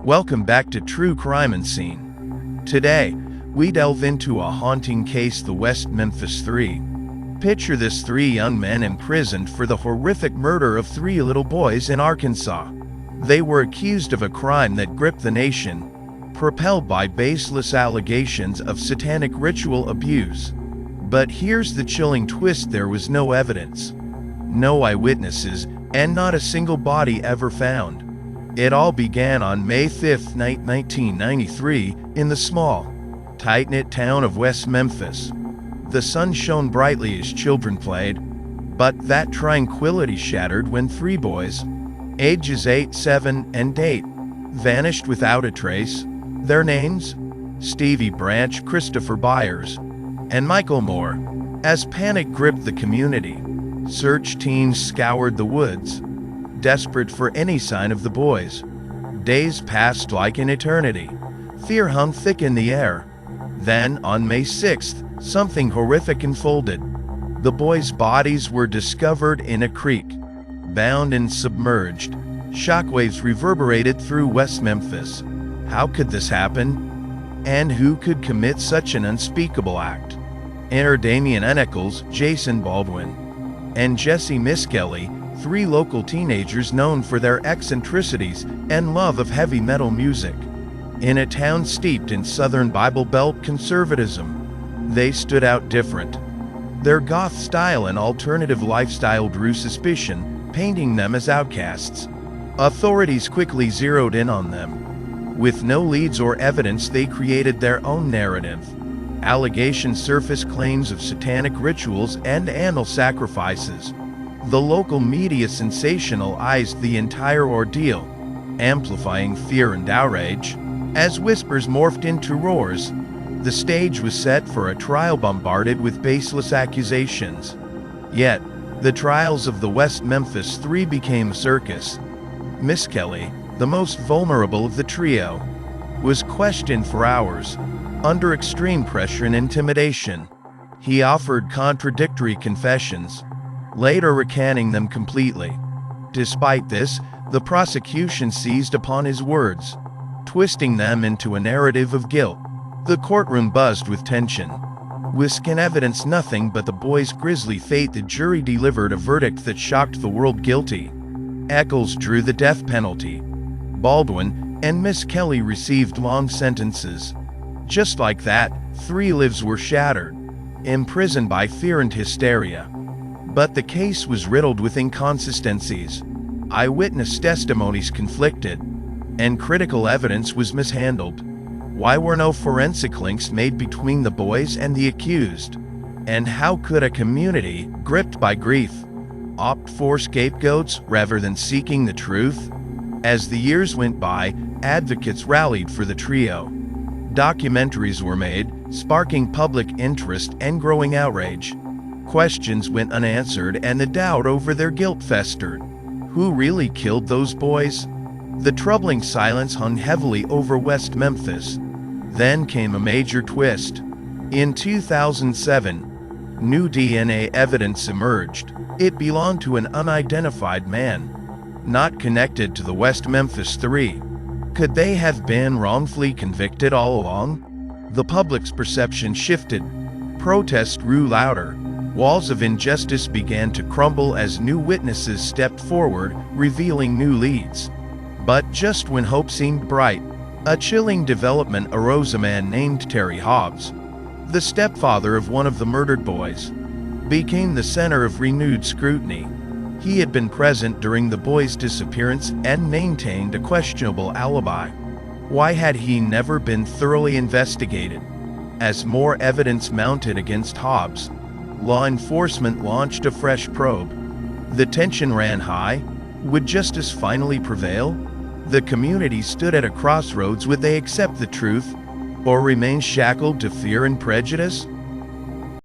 Welcome back to True Crime and Scene. Today, we delve into a haunting case, the West Memphis 3. Picture this: 3 young men imprisoned for the horrific murder of 3 little boys in Arkansas. They were accused of a crime that gripped the nation, propelled by baseless allegations of satanic ritual abuse. But here's the chilling twist: there was no evidence, no eyewitnesses, and not a single body ever found. It all began on May 5, 1993, in the small, tight-knit town of West Memphis. The sun shone brightly as children played, but that tranquility shattered when 3 boys, ages 8, 7, and 8, vanished without a trace. Their names? Stevie Branch, Christopher Byers, and Michael Moore. As panic gripped the community, search teams scoured the woods, desperate for any sign of the boys. Days passed like an eternity. Fear hung thick in the air. Then, on May 6th, something horrific unfolded. The boys' bodies were discovered in a creek, bound and submerged. Shockwaves reverberated through West Memphis. How could this happen? And who could commit such an unspeakable act? Enter Damian Eccles, Jason Baldwin, and Jesse Miskelly, 3 local teenagers known for their eccentricities and love of heavy metal music. In a town steeped in Southern Bible Belt conservatism, they stood out different. Their goth style and alternative lifestyle drew suspicion, painting them as outcasts. Authorities quickly zeroed in on them. With no leads or evidence, they created their own narrative. Allegations surfaced: claims of satanic rituals and animal sacrifices. The local media sensationalized the entire ordeal, amplifying fear and outrage. As whispers morphed into roars, the stage was set for a trial bombarded with baseless accusations. Yet, the trials of the West Memphis 3 became a circus. Miskelly, the most vulnerable of the trio, was questioned for hours, under extreme pressure and intimidation. He offered contradictory confessions, later recanting them completely. Despite this, the prosecution seized upon his words, twisting them into a narrative of guilt. The courtroom buzzed with tension. With skin evidence nothing but the boys' grisly fate, the jury delivered a verdict that shocked the world: guilty. Eccles drew the death penalty. Baldwin and Miskelly received long sentences. Just like that, 3 lives were shattered, imprisoned by fear and hysteria. But the case was riddled with inconsistencies. Eyewitness testimonies conflicted, and critical evidence was mishandled. Why were no forensic links made between the boys and the accused? And how could a community, gripped by grief, opt for scapegoats rather than seeking the truth? As the years went by, advocates rallied for the trio. Documentaries were made, sparking public interest and growing outrage. Questions went unanswered, and the doubt over their guilt festered. Who really killed those boys? The troubling silence hung heavily over West Memphis. Then came a major twist. In 2007, new DNA evidence emerged. It belonged to an unidentified man, not connected to the West Memphis 3. Could they have been wrongfully convicted all along? The public's perception shifted. Protests grew louder. Walls of injustice began to crumble as new witnesses stepped forward, revealing new leads. But just when hope seemed bright, a chilling development arose. A man named Terry Hobbs, the stepfather of one of the murdered boys, became the center of renewed scrutiny. He had been present during the boys' disappearance and maintained a questionable alibi. Why had he never been thoroughly investigated? As more evidence mounted against Hobbs, law enforcement launched a fresh probe. The tension ran high. Would justice finally prevail? The community stood at a crossroads. Would they accept the truth, or remain shackled to fear and prejudice?